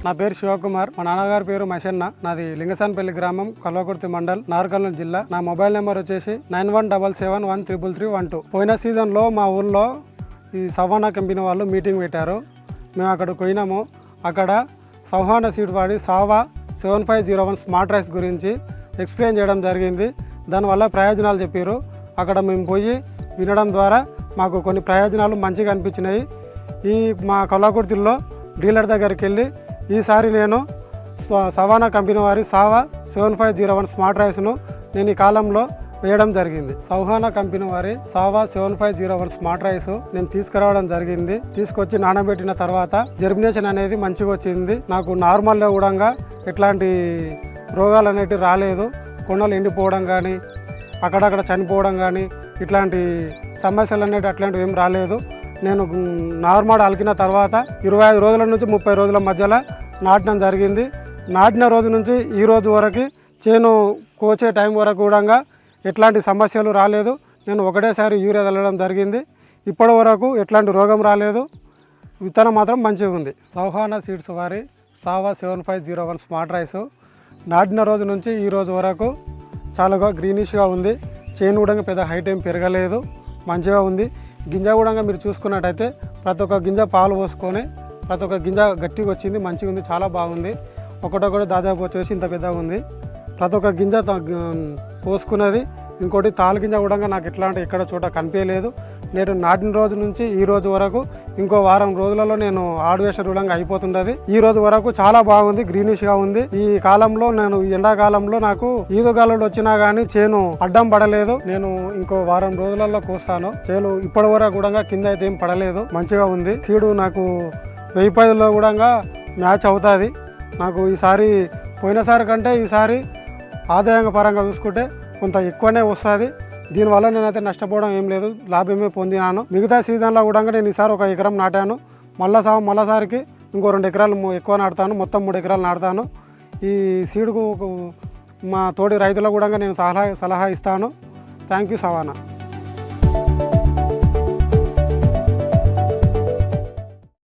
నా పేరు శివకుమార్. మా నాన్నగారి పేరు మషన్న. నాది లింగసాన్పల్లి గ్రామం, కల్వకుర్తి మండల్, నార్కర్నూలు జిల్లా. నా మొబైల్ నెంబర్ వచ్చేసి 9177133312. పోయిన సీజన్లో మా ఊళ్ళో ఈ సవానా కంపెనీ వాళ్ళు మీటింగ్ పెట్టారు. మేము అక్కడికి పోయినాము. అక్కడ సవానా సీడ్ వాడి సావా 7501 స్మార్ట్ రైస్ గురించి ఎక్స్ప్లెయిన్ చేయడం జరిగింది. దానివల్ల ప్రయోజనాలు చెప్పారు. అక్కడ మేము పోయి వినడం ద్వారా మాకు కొన్ని ప్రయోజనాలు మంచిగా అనిపించినాయి. ఈ మా కల్వకుర్తిలో డీలర్ దగ్గరికి వెళ్ళి ఈసారి నేను సవానా కంపెనీ వారి సావా 7501 స్మార్ట్ రైస్ను నేను ఈ కాలంలో వేయడం జరిగింది. సవానా కంపెనీ వారి సావా 7501 స్మార్ట్ రైస్ నేను తీసుకురావడం జరిగింది. తీసుకొచ్చి నానబెట్టిన తర్వాత జర్మినేషన్ అనేది మంచిగా వచ్చింది. నాకు నార్మల్గా కూడా ఎట్లాంటి రోగాలు అనేటివి రాలేదు. కొండలు ఎండిపోవడం కానీ, అక్కడక్కడ చనిపోవడం కానీ, ఇట్లాంటి సమస్యలు అనేవి అట్లాంటివి ఏం రాలేదు. నేను నార్మల్ అలికిన తర్వాత 25 రోజుల నుంచి 30 రోజుల మధ్యలో నాటడం జరిగింది. నాటిన రోజు నుంచి ఈ రోజు వరకు చేను కోసే టైం వరకు కూడా ఎట్లాంటి సమస్యలు రాలేదు. నేను ఒకటేసారి యూరియా చల్లడం జరిగింది. ఇప్పటి వరకు ఎట్లాంటి రోగం రాలేదు. విత్తనం మాత్రం మంచిగా ఉంది. సవానా సీడ్స్ వారి సావా 7501 స్మార్ట్ రైస్ నాటిన రోజు నుంచి ఈ రోజు వరకు చాలా గ్రీనిష్గా ఉంది. చేను కూడా పెద్ద హైట్ ఏం పెరగలేదు, మంచిగా ఉంది. గింజ కూడా మీరు చూసుకున్నట్టయితే ప్రతి ఒక్క గింజ పాలు పోసుకొని ప్రతి ఒక్క గింజ గట్టిగా వచ్చింది, మంచిగా ఉంది, చాలా బాగుంది. ఒకటొకటి దాదాపు వచ్చేసి ఇంత పెద్దగా ఉంది. ప్రతి ఒక్క గింజ పోసుకున్నది. ఇంకోటి తాలు గింజ కూడా నాకు ఎక్కడ చోట కనిపించలేదు. నేను నాటిన రోజు నుంచి ఈ రోజు వరకు ఇంకో వారం రోజులలో నేను ఆడువేష రూలంగా అయిపోతుండది. ఈ రోజు వరకు చాలా బాగుంది, గ్రీనిష్గా ఉంది. ఈ కాలంలో నేను ఎండాకాలంలో నాకు ఈదుగాలులు వచ్చినా కానీ చేను అడ్డం పడలేదు. నేను ఇంకో వారం రోజులలో కోస్తాను. చేను ఇప్పటి వరకు కూడా కింద అయితే ఏం పడలేదు, మంచిగా ఉంది. సీడు నాకు 1010లో కూడా మ్యాచ్ అవుతుంది. నాకు ఈసారి పోయినసారి కంటే ఈసారి ఆదాయంగా పరంగా చూసుకుంటే కొంత ఎక్కువనే వస్తుంది. దీనివల్ల నేనైతే నష్టపోవడం ఏం లేదు, లాభమే పొందినాను. మిగతా సీజన్లో కూడా నేను ఈసారి 1 ఎకరం నాటాను. మళ్ళీసారికి ఇంకో 2 ఎకరాలు ఎక్కువ నాటుతాను. మొత్తం 3 ఎకరాలు నాటుతాను. ఈ సీడ్కు మా తోటి రైతులకు కూడా నేను సలహా ఇస్తాను. Thank you savannah.